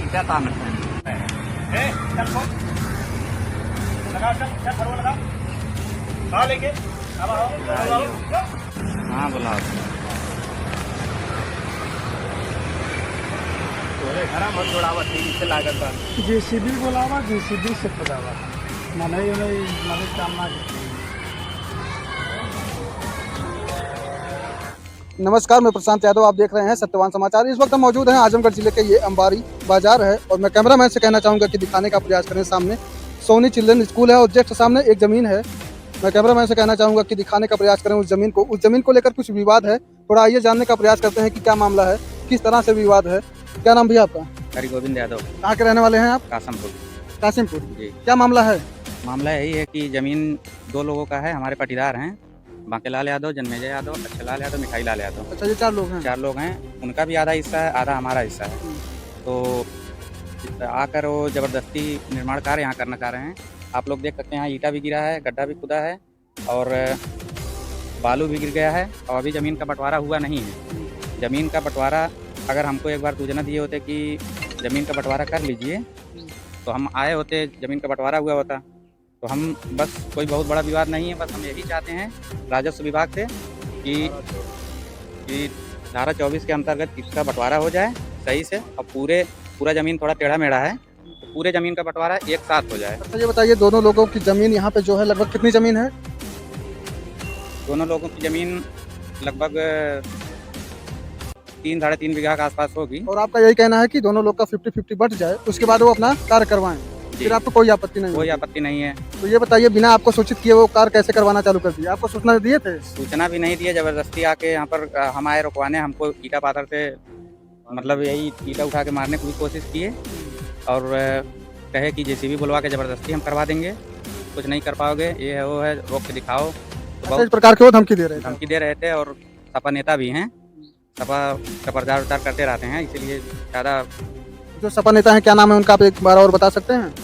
क्या काम है? चल फोन लगा, चल फरवा लगा, कहाँ लेके अब आओ। हाँ बोला घरा मत जोड़ावा ठीक से लागत बा। जेसीबी बोलावा, जेसीबी से खोदावा, माने माने काम ना। नमस्कार, मैं प्रशांत यादव, आप देख रहे हैं सत्यवान समाचार। इस वक्त हम मौजूद हैं आजमगढ़ जिले के ये अंबारी बाजार है और मैं कैमरामैन से कहना चाहूँगा कि दिखाने का प्रयास करें। सामने सोनी चिल्ड्रन स्कूल है और जस्ट सामने एक ज़मीन है। मैं कैमरामैन से कहना चाहूँगा कि दिखाने का प्रयास करें उस ज़मीन को लेकर कुछ विवाद है। थोड़ा आइए जानने का प्रयास करते हैं कि क्या मामला है, किस तरह से विवाद है। क्या नाम भैया आपका? हरि गोविंद यादव, कहाँ के रहने वाले हैं आप? कासमपुर। कासिमपुर। जी, क्या मामला है? मामला यही है कि ज़मीन दो लोगों का है, हमारे पाटीदार हैं, बांकेलाल यादव, जन्मेजय यादव, अच्छेलाल यादव, मिठाई लाल यादव। अच्छा, ये 4 लोग हैं। 4 लोग हैं, उनका भी आधा हिस्सा है, आधा हमारा हिस्सा है। तो आकर वो ज़बरदस्ती निर्माण कार्य यहाँ करना चाह रहे हैं। आप लोग देख सकते हैं, यहाँ ईंटा भी गिरा है, गड्ढा भी खुदा है और बालू भी गिर गया है और अभी ज़मीन का बंटवारा हुआ नहीं है। ज़मीन का बंटवारा अगर हमको एक बार सूचना दिए होते कि ज़मीन का बंटवारा कर लीजिए तो हम आए होते, ज़मीन का बंटवारा हुआ होता। तो हम बस कोई बहुत बड़ा विवाद नहीं है, बस हम यही चाहते हैं राजस्व विभाग से कि धारा 24 के अंतर्गत इसका बंटवारा हो जाए सही से और पूरा ज़मीन थोड़ा टेढ़ा मेढ़ा है तो पूरे ज़मीन का बंटवारा एक साथ हो जाए। अच्छा, ये बताइए दोनों लोगों की ज़मीन यहाँ पे जो है लगभग कितनी ज़मीन है? दोनों लोगों की ज़मीन लगभग 3 साढ़े 3 बीघा के आसपास होगी। और आपका यही कहना है कि दोनों लोग का 50-50 बट जाए, उसके बाद वो अपना कार्य करवाएं, फिर आपको कोई आपत्ति नहीं कोई होगी। आपत्ति नहीं है। तो ये बताइए बिना आपको सूचित किए वो कार्य कैसे करवाना चालू कर दिया? आपको सूचना दिए थे? सूचना भी नहीं दी है, ज़बरदस्ती आके यहाँ पर हम आए रुकवाने, हमको ईंटा पाथर से मतलब यही ईंटा उठा के मारने की भी कोशिश किए और कहे कि जेसीबी बुलवा के ज़बरदस्ती हम करवा देंगे, कुछ नहीं कर पाओगे, ये है वो है, रोक के दिखाओ। तो अच्छा, इस प्रकार की वो धमकी दे रहे थे? धमकी दे रहे थे और सपा नेता भी हैं, सपा का प्रचार उचार करते रहते हैं, इसीलिए ज़्यादा। जो सपा नेता हैं, क्या नाम है उनका, आप एक बार और बता सकते हैं?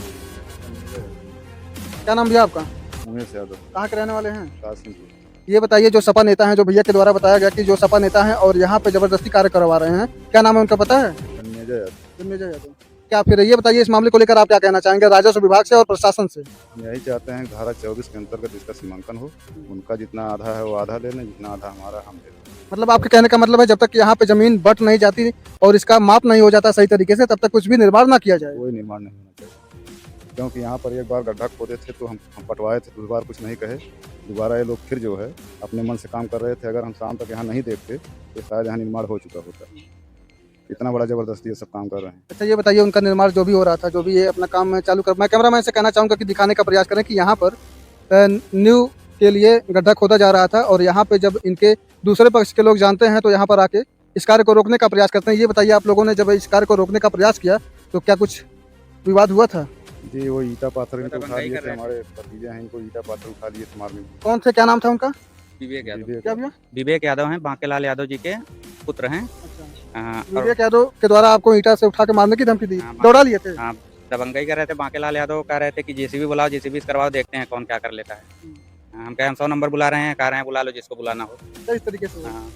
क्या नाम भैया आपका? उमेश यादव, कहाँ के रहने वाले हैं? कासिमपुर। ये बताइए जो सपा नेता हैं, जो भैया के द्वारा बताया गया कि जो सपा नेता हैं और यहाँ पे जबरदस्ती कार्य करवा रहे हैं, क्या नाम है उनका पता है? जन्मेजय यादव। जन्मेजय यादव। क्या फिर ये बताइए इस मामले को लेकर आप क्या कहना चाहेंगे राजस्व विभाग से और प्रशासन से? हम यही चाहते हैं धारा 24 के अंतर्गत इसका सीमांकन हो, उनका जितना आधा है वो आधा ले लें, जितना आधा हमारा हम ले लें। मतलब आपके कहने का मतलब है जब तक यहाँ पे जमीन बट नहीं जाती और इसका माप नहीं हो जाता सही तरीके से, तब तक कुछ भी निर्माण ना किया जाए। कोई निर्माण नहीं होना चाहिए, क्योंकि यहाँ पर एक बार गड्ढा खोदे थे तो हम पटवाए थे, दोबारा कुछ नहीं कहे, दोबारा ये लोग फिर जो है अपने मन से काम कर रहे थे। अगर हम शाम तक यहाँ नहीं देखते तो शायद यहाँ निर्माण हो चुका होता। इतना बड़ा ज़बरदस्ती ये सब काम कर रहे हैं। अच्छा, ये बताइए उनका निर्माण जो भी हो रहा था, जो भी ये अपना काम चालू कर, मैं कैमरामैन से कहना चाहूँगा कि दिखाने का प्रयास करें कि यहाँ पर न्यू के लिए गड्ढा खोदा जा रहा था और यहाँ पे जब इनके दूसरे पक्ष के लोग जानते हैं तो यहाँ पर आके इस कार्य को रोकने का प्रयास करते हैं। ये बताइए आप लोगों ने जब इस कार्य को रोकने का प्रयास किया तो क्या कुछ विवाद हुआ था? जी, वो ईटा पाथर इनको मतलब उठा लिए कर थे, रहे थे। हमारे भतीजे हैं, इनको ईटा पाथर उठा लिए थे मारने को। कौन थे, क्या नाम था उनका? विवेक यादव, विवेक क्या भैया? विवेक यादव हैं, बांकेलाल यादव जी के पुत्र हैं। और विवेक यादव के द्वारा आपको ईटा से उठा के मारने की धमकी दी, हाँ, दौड़ा लिए थे? हाँ, दबंगई कर रहे थे। बांकेलाल यादव कह रहे थे कि जेसीबी बुलाओ, जेसीबी करवाओ, देखते हैं कौन क्या कर लेता है। हम कहे हम 100 नंबर बुला रहे हैं, कह रहे हैं बुला लो जिसको बुलाना हो। तो इस तरीके से हाँ,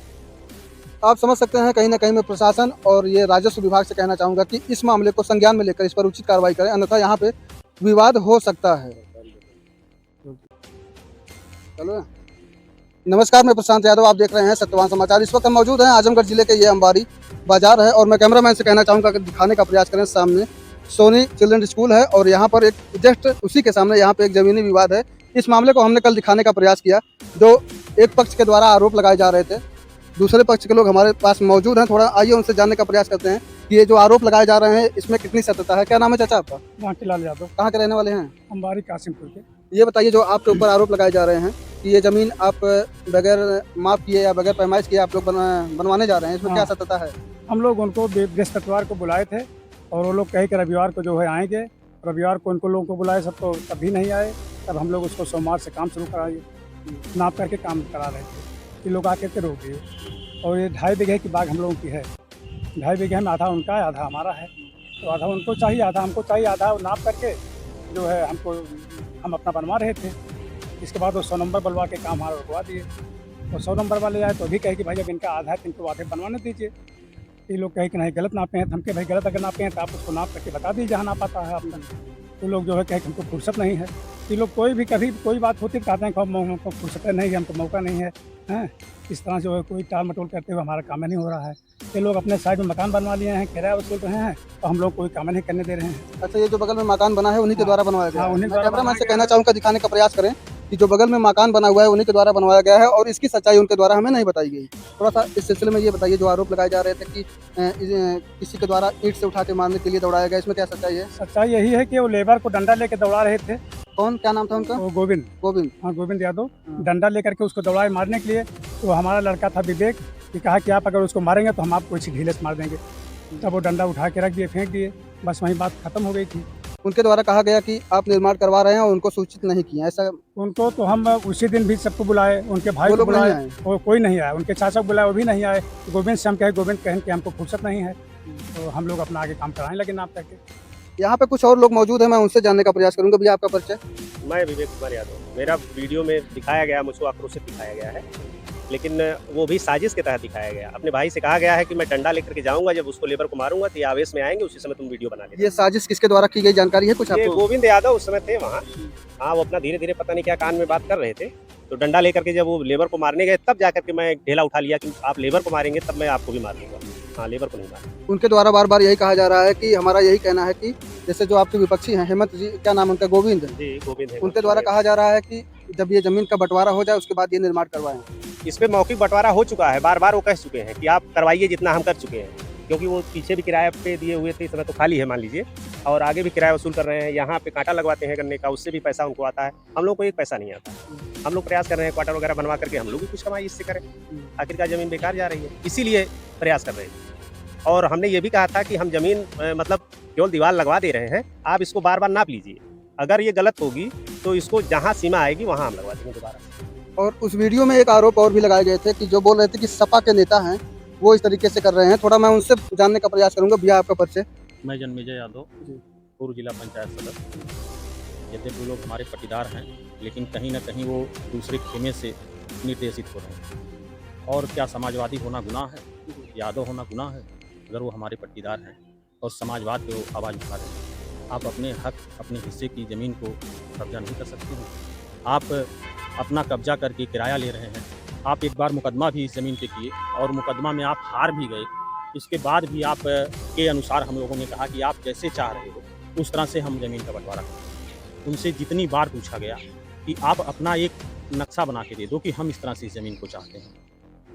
आप समझ सकते हैं कहीं ना कहीं मैं प्रशासन और ये राजस्व विभाग से कहना चाहूँगा कि इस मामले को संज्ञान में लेकर इस पर उचित कार्रवाई करें, अन्यथा यहाँ पे विवाद हो सकता है। चलो, नमस्कार, मैं प्रशांत यादव, आप देख रहे हैं सत्यवान समाचार। इस वक्त हम मौजूद हैं आजमगढ़ जिले के ये अंबारी बाजार है और मैं कैमरामैन से कहना चाहूँगा कि दिखाने का प्रयास करें। सामने सोनी चिल्ड्रन स्कूल है और यहाँ पर एक जस्ट उसी के सामने यहाँ पे एक जमीनी विवाद है। इस मामले को हमने कल दिखाने का प्रयास किया। जो एक पक्ष के द्वारा आरोप लगाए जा रहे थे, दूसरे पक्ष के लोग हमारे पास मौजूद हैं, थोड़ा आइए उनसे जानने का प्रयास करते हैं कि ये जो आरोप लगाए जा रहे हैं इसमें कितनी सत्यता है। क्या नाम है चाचा आपका? बांकीलाल यादव। कहाँ के रहने वाले हैं? अंबारी कासिमपुर के। ये बताइए जो आपके ऊपर आरोप लगाए जा रहे हैं कि ये जमीन आप बगैर माप किए या बगैर पैमाइश किए आप लोग बनवाने जा रहे हैं, इसमें क्या हाँ। सत्यता है? हम लोग उनको बृहस्पतिवार को बुलाए थे और वो लोग कहे कि रविवार को जो है आएंगे। रविवार को उनको लोगों को बुलाए, सब तो तभी नहीं आए। तब हम लोग उसको सोमवार से काम शुरू कराए, नाप करके काम करा रहे थे। ये लोग आके के रोक दिए और ये 2.5 बीघे की बाग हम लोगों की है। 2.5 बीघे में आधा उनका है, आधा हमारा है। तो आधा उनको चाहिए, आधा हमको चाहिए। आधा नाप करके जो है हमको हम अपना बनवा रहे थे। इसके बाद वो 100 नंबर बुलवा के काम हमारा रुकवा दिए और 100 नंबर वाले आए तो अभी कहे कि भाई अब इनका आधा है तो इनको आधे बनवाने दीजिए। ये लोग कहे कि नहीं गलत नापे हैं, तो हम कहे भाई गलत अगर नापे हैं तो आप उसको नाप करके बता दीजिए जहाँ नापा है आपका। तो लोग जो है कहे कि हमको फुर्सत नहीं है। ये लोग कोई भी कभी कोई बात होती है कहते हैं कि हमको फुर्सत नहीं है, हमको मौका नहीं है, हैं इस तरह जो है कोई टाल मटोल करते हुए हमारा काम नहीं हो रहा है। ये लोग अपने साइड में मकान बनवा लिए हैं, किराया वसूल रहे हैं और हम लोग कोई काम नहीं करने दे रहे हैं। अच्छा, ये जो बगल में मकान बना है उन्हीं के द्वारा बनवाया गया हाँ, है। उन्हीं मैं द्वारा कैमरामैन से बनाया कहना चाहूँगा दिखाने का प्रयास करें कि जो बगल में मकान बना हुआ है उन्हीं के द्वारा बनवाया गया है और इसकी सच्चाई उनके द्वारा हमें नहीं बताई गई। थोड़ा सा इस सिलसिले में ये बताइए, जो आरोप लगाए जा रहे थे कि किसी के द्वारा ईंट से उठा के मारने के लिए दौड़ाया गया, इसमें क्या सच्चाई है? सच्चाई यही है कि वो लेबर को डंडा लेके दौड़ा रहे थे। कौन, क्या नाम था उनका? वो गोविंद, गोविंद। हाँ गोविंद यादव, हाँ। डंडा लेकर के उसको दौड़ाए मारने के लिए। तो हमारा लड़का था विवेक, कि कहा कि आप अगर उसको मारेंगे तो हम आपको इसी ढीले से मार देंगे। तब वो डंडा उठा के रख दिए, फेंक दिए, बस वहीं बात खत्म हो गई थी। उनके द्वारा कहा गया कि आप निर्माण करवा रहे हैं और उनको सूचित नहीं किया, ऐसा? उनको तो हम उसी दिन भी सबको बुलाए, उनके भाई वो को लोग नहीं बुलाए, आए? वो कोई नहीं आया। उनके चाचा को बुलाया, वो भी नहीं आए। गोविंद से हम कहे, गोविंद कहें कि हमको फुर्सत नहीं है, तो हम लोग अपना आगे काम कराने लगे नाप करके। यहाँ पे कुछ और लोग मौजूद हैं, मैं उनसे जानने का प्रयास करूंगा। भैया आपका परिचय? मैं विवेक कुमार यादव। मेरा वीडियो में दिखाया गया, मुझको आक्रोशित दिखाया गया है, लेकिन वो भी साजिश के तहत दिखाया गया। अपने भाई से कहा गया है कि मैं डंडा लेकर के जाऊंगा, जब उसको लेबर को मारूंगा तो ये आवेश में आएंगे, उसी समय तुम वीडियो बना लेना। ये साजिश किसके द्वारा की गई, जानकारी है कुछ ये आपको? गोविंद यादव उस समय थे वहाँ। हाँ, वो अपना धीरे धीरे पता नहीं क्या कान में बात कर रहे थे, तो डंडा लेकर के जब वो लेबर को मारने गए तब जाकर के मैं ढेला उठा लिया कि आप लेबर को मारेंगे तब मैं आपको भी मार दूंगा। हाँ, लेबर को नहीं मार। उनके द्वारा बार बार यही कहा जा रहा है कि हमारा यही कहना है कि जैसे जो आपके विपक्षी हैं, हेमंत जी, क्या नाम उनका? गोविंद जी, गोविंद है। उनके द्वारा कहा जा रहा है कि जब ये जमीन का बंटवारा हो जाए उसके बाद ये निर्माण करवाएं। इस पे मौखिक बंटवारा हो चुका है, बार बार वो कह चुके हैं कि आप करवाइए जितना हम कर चुके हैं, क्योंकि वो पीछे भी किराया पे दिए हुए थे, इस समय तो खाली है मान लीजिए, और आगे भी किराया वसूल कर रहे हैं। यहाँ पे कांटा लगवाते हैं गन्ने का, उससे भी पैसा उनको आता है, हम लोग को एक पैसा नहीं आता। हम लोग प्रयास कर रहे हैं क्वार्टर वगैरह बनवा करके हम लोग भी कुछ कमाई इससे करें। आखिरकार जमीन बेकार जा रही है, इसीलिए प्रयास कर रहे हैं। और हमने ये भी कहा था कि हम जमीन मतलब केवल दीवार लगवा दे रहे हैं, आप इसको बार बार नाप लीजिए, अगर ये गलत होगी तो इसको जहाँ सीमा आएगी वहाँ हम लगवा देंगे दोबारा। और उस वीडियो में एक आरोप और भी लगाए गए थे कि जो बोल रहे थे कि सपा के नेता हैं वो इस तरीके से कर रहे हैं। थोड़ा मैं उनसे जानने का प्रयास करूंगा। भैया आपका परिचय? मैं जन्मेजय यादव, पूर्व जिला पंचायत सदस्य। यद्यपि लोग हमारे पटीदार हैं, लेकिन कहीं ना कहीं वो दूसरे खेमे से निर्देशित हो रहे हैं। और क्या समाजवादी होना गुनाह है, यादव होना गुनाह है? अगर वो हमारे पट्टीदार हैं और समाजवाद पे वो आवाज़ उठा रहे हैं, आप अपने हक, अपने हिस्से की ज़मीन को कब्जा नहीं कर सकते हैं। आप अपना कब्जा करके किराया ले रहे हैं। आप एक बार मुकदमा भी इस ज़मीन पे किए और मुकदमा में आप हार भी गए। इसके बाद भी आप के अनुसार हम लोगों ने कहा कि आप जैसे चाह रहे हो उस तरह से हम ज़मीन का बंटवारा करें। उनसे जितनी बार पूछा गया कि आप अपना एक नक्शा बना के दे दो कि हम इस तरह से इस ज़मीन को चाहते हैं,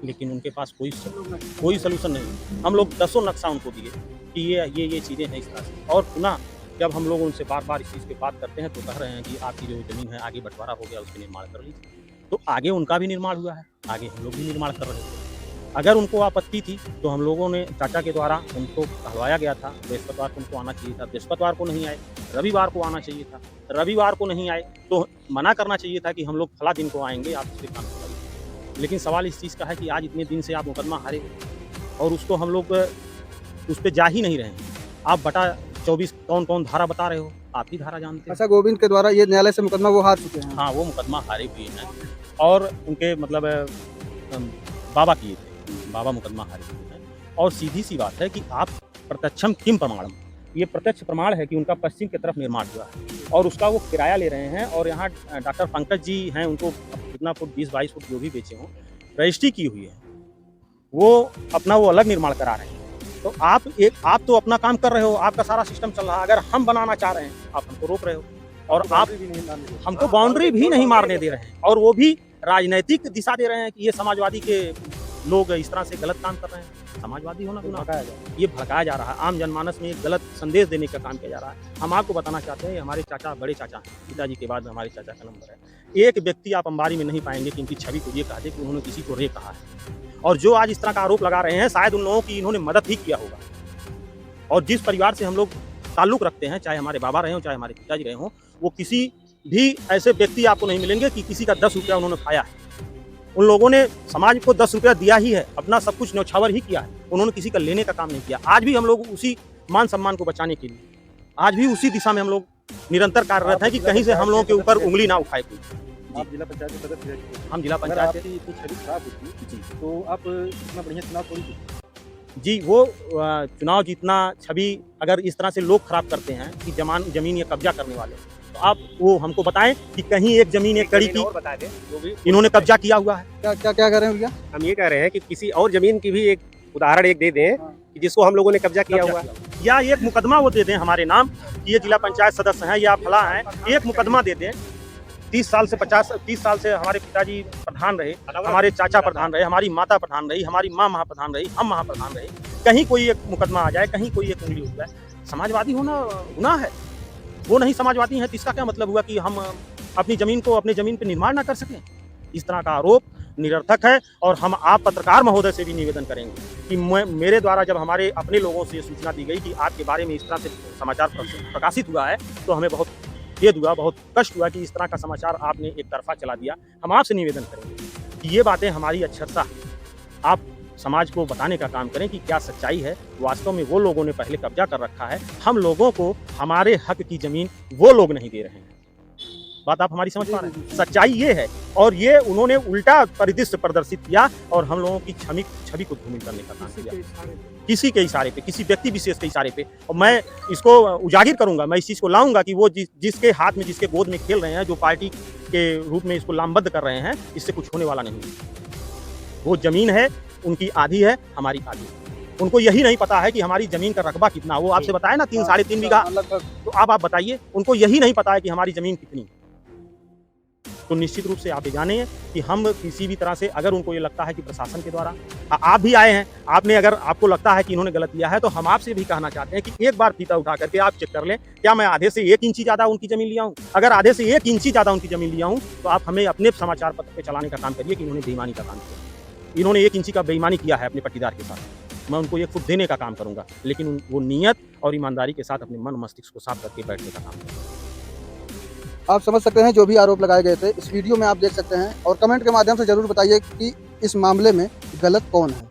लेकिन उनके पास कोई सलूशन नहीं। हम लोग 10 नक्शा उनको दिए कि ये चीज़ें हैं इस तरह से, और पुनः जब हम लोग उनसे बार बार इस चीज़ की बात करते हैं तो कह रहे हैं कि आपकी जो ज़मीन है आगे बंटवारा हो गया, उसके निर्माण कर लीजिए। तो आगे उनका भी निर्माण हुआ है, आगे हम लोग भी निर्माण कर रहे थे। अगर उनको आपत्ति थी तो हम लोगों ने चाचा के द्वारा उनको कहलवाया गया था, बृहस्पतिवार को उनको आना चाहिए था, बृहस्पतिवार को नहीं आए, रविवार को आना चाहिए था, रविवार को नहीं आए तो मना करना चाहिए था कि हम लोग फला दिन को आएंगे, आप इसके काम करिए। लेकिन सवाल इस चीज़ का है कि आज इतने दिन से आप मुकदमा हारे हो और उसको हम लोग उस पर जा ही नहीं रहे हैं। आप बटा 24 कौन कौन धारा बता रहे हो, आप ही धारा जानते हैं। अच्छा, गोविंद के द्वारा ये न्यायालय से मुकदमा वो हार चुके हैं? हाँ, वो मुकदमा हारे हुए हैं और उनके मतलब बाबा किए थे, बाबा मुकदमा हारे हुए हैं। और सीधी सी बात है कि आप प्रत्यक्षम किम प्रमाणम, ये प्रत्यक्ष प्रमाण है कि उनका पश्चिम की तरफ निर्माण हुआ है और उसका वो किराया ले रहे हैं। और यहाँ डॉक्टर पंकज जी हैं, उनको कितना फुट 20-22 फुट जो भी बेचे हों, रजिस्ट्री की हुई है, वो अपना वो अलग निर्माण करा रहे हैं। तो आप तो अपना काम कर रहे हो, आपका सारा सिस्टम चल रहा है। अगर हम बनाना चाह रहे हैं आप हमको रोक रहे हो और आप हमको बाउंड्री भी नहीं मारने दे रहे हैं, और वो भी राजनीतिक दिशा दे रहे हैं कि ये समाजवादी के लोग इस तरह से गलत काम कर रहे हैं। समाजवादी होना गुनाह है, ये भड़काया जा रहा है। आम जनमानस में एक गलत संदेश देने का काम किया जा रहा है। हम आपको बताना चाहते हैं, हमारे चाचा बड़े चाचा हैं, पिताजी के बाद हमारे चाचा का नंबर है। एक व्यक्ति आप अंबारी में नहीं पाएंगे कि इनकी छवि को ये कहा दे कि उन्होंने किसी को रे कहा है। और जो आज इस तरह का आरोप लगा रहे हैं, शायद उन लोगों की इन्होंने मदद ही किया होगा। और जिस परिवार से हम लोग ताल्लुक़ रखते हैं, चाहे हमारे बाबा रहे हों, चाहे हमारे पिताजी रहे हों, वो किसी भी ऐसे व्यक्ति आपको नहीं मिलेंगे कि किसी का 10 रुपया उन्होंने खाया है। उन लोगों ने समाज को 10 रुपया दिया ही है, अपना सब कुछ न्यौछावर ही किया है। उन्होंने किसी का लेने का काम नहीं किया। आज भी हम लोग उसी मान सम्मान को बचाने के लिए, आज भी उसी दिशा में हम लोग निरंतर कार्यरत हैं कि कहीं से हम लोगों के ऊपर उंगली ना उठाए कोई। आप जिला पंचायत के सदस्य हैं। हम जिला अगर पंचायत आपकी इतनी छवि खराब होती जी, तो आप इतना बढ़िया चुनाव थोड़ी जीते। जी वो चुनाव जीतना छवि अगर इस तरह से लोग खराब करते हैं कि जमीन ये कब्जा करने वाले, तो आप वो हमको बताएं कि कहीं एक जमीन एक कड़ी की बता दें जो भी इन्होंने कब्जा किया हुआ है। क्या क्या क्या कह रहे हैं भैया? हम ये कह रहे हैं कि किसी और जमीन की भी एक उदाहरण एक दे दें कि जिसको हम लोगों ने कब्जा किया हुआ है, या एक मुकदमा वो दे दें हमारे नाम कि ये जिला पंचायत सदस्य हैं या फला हैं, एक मुकदमा दे दें। 30 साल से हमारे पिताजी प्रधान रहे, हमारे चाचा प्रधान रहे, हमारी माता प्रधान रही, हमारी माँ महाप्रधान रही, हम महाप्रधान रहे। कहीं कोई एक मुकदमा आ जाए, कहीं कोई एक उंगली उठ जाए, समाजवादी होना गुनाह है। वो नहीं समाजवादी है तो इसका क्या मतलब हुआ कि हम अपनी ज़मीन पे निर्माण ना कर सकें? इस तरह का आरोप निरर्थक है। और हम आप पत्रकार महोदय से भी निवेदन करेंगे कि मेरे द्वारा जब हमारे अपने लोगों से सूचना दी गई कि आपके बारे में इस तरह से समाचार प्रकाशित हुआ है, तो हमें बहुत खेद हुआ, बहुत कष्ट हुआ कि इस तरह का समाचार आपने एक तरफा चला दिया। हम आपसे निवेदन करेंगे कि ये बातें हमारी अक्षरशः आप समाज को बताने का काम करें कि क्या सच्चाई है। वास्तव में वो लोगों ने पहले कब्जा कर रखा है, हम लोगों को हमारे हक की ज़मीन वो लोग नहीं दे रहे हैं। बात आप हमारी समझ पा रहे हैं? सच्चाई ये है, और ये उन्होंने उल्टा परिदृश्य प्रदर्शित किया और हम लोगों की छवि को धूमिल करने का काम किया, किसी के इशारे पे, किसी व्यक्ति विशेष के इशारे पे। और मैं इसको उजागर करूंगा, मैं इस चीज़ को लाऊंगा कि वो जिसके हाथ में, जिसके गोद में खेल रहे हैं, जो पार्टी के रूप में इसको लामबद्ध कर रहे हैं, इससे कुछ होने वाला नहीं। वो ज़मीन है, उनकी आधी है, हमारी आधी है। उनको यही नहीं पता है कि हमारी ज़मीन का रकबा कितना। वो आपसे बताया ना 3 साढ़े 3 बीघा, तो अब आप बताइए, उनको यही नहीं पता है कि हमारी ज़मीन कितनी। तो निश्चित रूप से आप ये जाने कि हम किसी भी तरह से, अगर उनको ये लगता है कि प्रशासन के द्वारा, आप भी आए हैं, आपने अगर आपको लगता है कि इन्होंने गलत किया है, तो हम आपसे भी कहना चाहते हैं कि एक बार फीता उठा करके आप चेक कर लें, क्या मैं आधे से 1 इंची ज़्यादा उनकी ज़मीन लिया हूँ? अगर आधे से 1 इंची ज़्यादा उनकी ज़मीन लिया हूँ, तो आप हमें अपने समाचार पत्र पे चलाने का काम करिए कि इन्होंने बेईमानी का काम किया। इन्होंने 1 इंची का बेईमानी किया है अपने पट्टीदार के साथ। मैं उनको 1 फुट देने का काम करूँगा, लेकिन वो नियत और ईमानदारी के साथ अपने मन मस्तिष्क को साफ करके बैठने का काम करें। आप समझ सकते हैं जो भी आरोप लगाए गए थे इस वीडियो में आप देख सकते हैं, और कमेंट के माध्यम से जरूर बताइए कि इस मामले में गलत कौन है।